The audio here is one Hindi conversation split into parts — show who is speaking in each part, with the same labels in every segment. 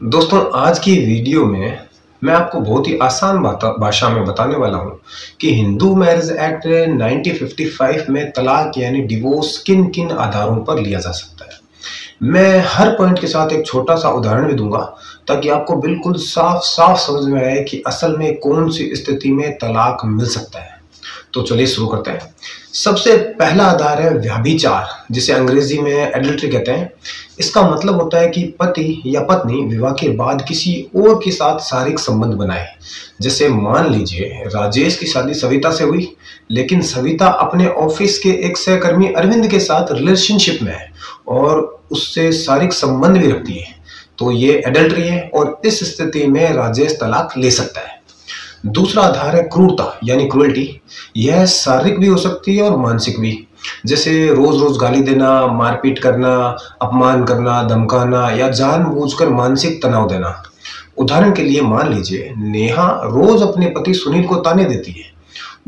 Speaker 1: दोस्तों, आज की वीडियो में मैं आपको बहुत ही आसान भाषा में बताने वाला हूँ कि हिंदू मैरिज एक्ट 1955 में तलाक यानी डिवोर्स किन किन आधारों पर लिया जा सकता है। मैं हर पॉइंट के साथ एक छोटा सा उदाहरण भी दूंगा ताकि आपको बिल्कुल साफ साफ समझ में आए कि असल में कौन सी स्थिति में तलाक मिल सकता है। तो चलिए शुरू करते हैं। सबसे पहला आधार है व्यभिचार, जिसे अंग्रेजी में एडल्ट्री कहते हैं। इसका मतलब होता है कि पति या पत्नी विवाह के बाद किसी और के साथ शारीरिक संबंध बनाए। जैसे मान लीजिए राजेश की शादी सविता से हुई, लेकिन सविता अपने ऑफिस के एक सहकर्मी अरविंद के साथ रिलेशनशिप में है और उससे शारीरिक संबंध भी रखती है, तो ये एडल्ट्री है और इस स्थिति में राजेश तलाक ले सकता है। दूसरा आधार है क्रूरता यानी क्रुएल्टी। यह शारीरिक भी हो सकती है और मानसिक भी। जैसे रोज रोज गाली देना, मारपीट करना, अपमान करना, धमकाना या जानबूझकर मानसिक तनाव देना। उदाहरण के लिए मान लीजिए नेहा रोज अपने पति सुनील को ताने देती है,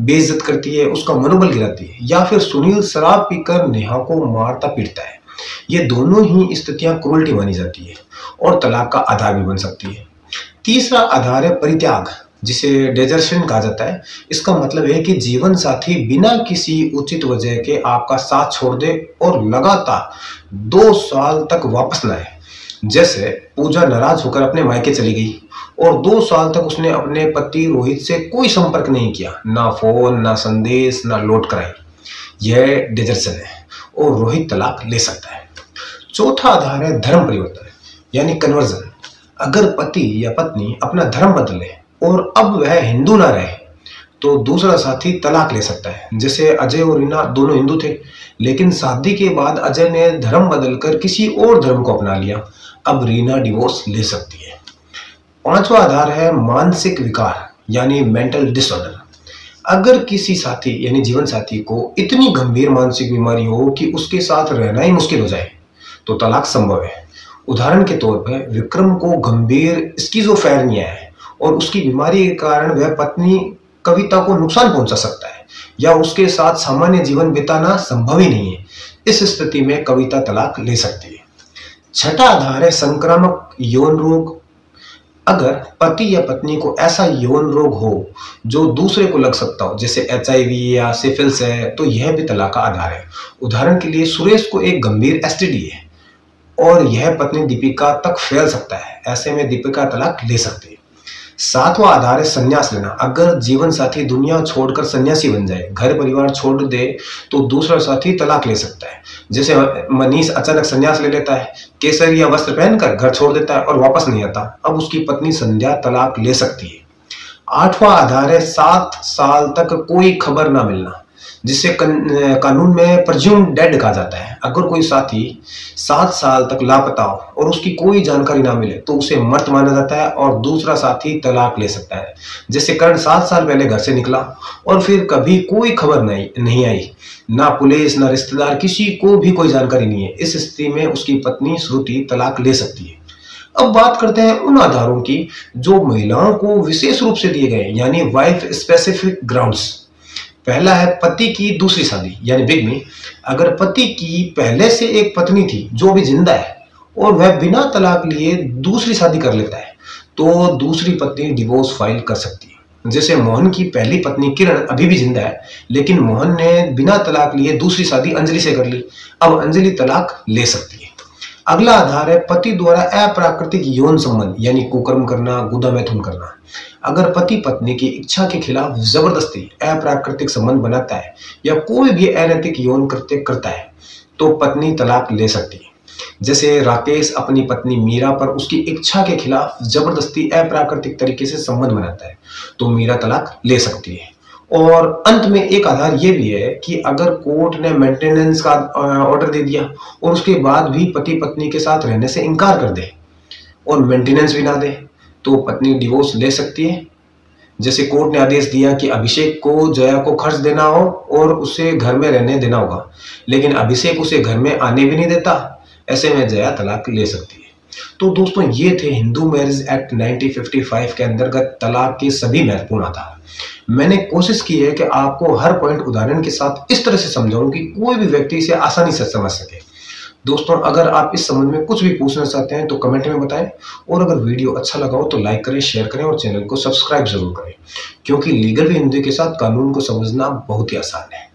Speaker 1: बेइज्जत करती है, उसका मनोबल गिराती है, या फिर सुनील शराब पीकर नेहा को मारता पीटता है। ये दोनों ही स्थितियां क्रूरल्टी मानी जाती है और तलाक का आधार भी बन सकती है। तीसरा आधार है परित्याग, जिसे डेजर्शन कहा जाता है। इसका मतलब है कि जीवन साथी बिना किसी उचित वजह के आपका साथ छोड़ दे और लगातार 2 साल तक वापस न आए। जैसे पूजा नाराज होकर अपने मायके चली गई और 2 साल तक उसने अपने पति रोहित से कोई संपर्क नहीं किया, ना फोन, ना संदेश, ना लौट कर आई। यह डेजर्शन है और रोहित तलाक ले सकता है। चौथा आधार है धर्म परिवर्तन यानी कन्वर्जन। अगर पति या पत्नी अपना धर्म बदले और अब वह हिंदू ना रहे, तो दूसरा साथी तलाक ले सकता है। जैसे अजय और रीना दोनों हिंदू थे, लेकिन शादी के बाद अजय ने धर्म बदलकर किसी और धर्म को अपना लिया। अब रीना डिवोर्स ले सकती है। पांचवा आधार है मानसिक विकार यानी मेंटल डिसऑर्डर। अगर किसी साथी यानी जीवन साथी को इतनी गंभीर मानसिक बीमारी हो कि उसके साथ रहना ही मुश्किल हो जाए, तो तलाक संभव है। उदाहरण के तौर पर विक्रम को गंभीर स्किज़ोफ्रेनिया है और उसकी बीमारी के कारण वह पत्नी कविता को नुकसान पहुंचा सकता है या उसके साथ सामान्य जीवन बिताना संभव ही नहीं है। इस स्थिति में कविता तलाक ले सकती है। छठा आधार है संक्रामक यौन रोग। अगर पति या पत्नी को ऐसा यौन रोग हो जो दूसरे को लग सकता हो, जैसे HIV या सिफिलिस है, तो यह भी तलाक का आधार है। उदाहरण के लिए सुरेश को एक गंभीर STD है और यह पत्नी दीपिका तक फैल सकता है। ऐसे में दीपिका तलाक ले सकती है। सातवां आधार है संन्यास लेना। अगर जीवन साथी दुनिया छोड़कर सन्यासी बन जाए, घर परिवार छोड़ दे, तो दूसरा साथी तलाक ले सकता है। जैसे मनीष अचानक संन्यास ले लेता है, केसर या वस्त्र पहनकर घर छोड़ देता है और वापस नहीं आता। अब उसकी पत्नी संध्या तलाक ले सकती है। आठवां आधार है 7 साल तक कोई खबर ना मिलना, जिसे कानून में प्रेज्यूम्ड डेड कहा जाता है। अगर कोई साथी 7 साल तक लापता हो और उसकी कोई जानकारी ना मिले, तो उसे मृत माना जाता है और दूसरा साथी तलाक ले सकता है। जैसे करण 7 साल पहले घर से निकला और फिर कभी कोई खबर नहीं आई, ना पुलिस ना रिश्तेदार, किसी को भी कोई जानकारी नहीं है। इस स्थिति में उसकी पत्नी श्रुति तलाक ले सकती है। अब बात करते हैं उन आधारों की जो महिलाओं को विशेष रूप से दिए गए, यानी वाइफ स्पेसिफिक ग्राउंड्स। पहला है पति की दूसरी शादी यानी बिगमी। अगर पति की पहले से एक पत्नी थी जो भी जिंदा है और वह बिना तलाक लिए दूसरी शादी कर लेता है, तो दूसरी पत्नी डिवोर्स फाइल कर सकती है। जैसे मोहन की पहली पत्नी किरण अभी भी जिंदा है, लेकिन मोहन ने बिना तलाक लिए दूसरी शादी अंजलि से कर ली। अब अंजलि तलाक ले सकती है। अगला आधार है पति द्वारा अप्राकृतिक यौन संबंध यानी कुकर्म करना, गुदा मैथुन करना। अगर पति पत्नी की इच्छा के खिलाफ जबरदस्ती अप्राकृतिक संबंध बनाता है या कोई भी अनैतिक यौन कृत्य करता है, तो पत्नी तलाक ले सकती है। जैसे राकेश अपनी पत्नी मीरा पर उसकी इच्छा के खिलाफ जबरदस्ती अप्राकृतिक तरीके से संबंध बनाता है, तो मीरा तलाक ले सकती है। और अंत में एक आधार ये भी है कि अगर कोर्ट ने मेंटेनेंस का ऑर्डर दे दिया और उसके बाद भी पति पत्नी के साथ रहने से इनकार कर दे और मेंटेनेंस भी ना दे, तो पत्नी डिवोर्स ले सकती है। जैसे कोर्ट ने आदेश दिया कि अभिषेक को जया को खर्च देना हो और उसे घर में रहने देना होगा, लेकिन अभिषेक उसे घर में आने भी नहीं देता। ऐसे में जया तलाक ले सकती है। तो दोस्तों, ये थे हिंदू मैरिज एक्ट 1955 के अंतर्गत तलाक के सभी महत्वपूर्ण आधार। मैंने कोशिश की है कि आपको हर पॉइंट उदाहरण के साथ इस तरह से समझाऊं कि कोई भी व्यक्ति इसे आसानी से समझ सके। दोस्तों, अगर आप इस संबंध में कुछ भी पूछना चाहते हैं तो कमेंट में बताएं, और अगर वीडियो अच्छा लगा हो तो लाइक करें, शेयर करें और चैनल को सब्सक्राइब जरूर करें, क्योंकि लीगल हिंदी के साथ कानून को समझना बहुत ही आसान है।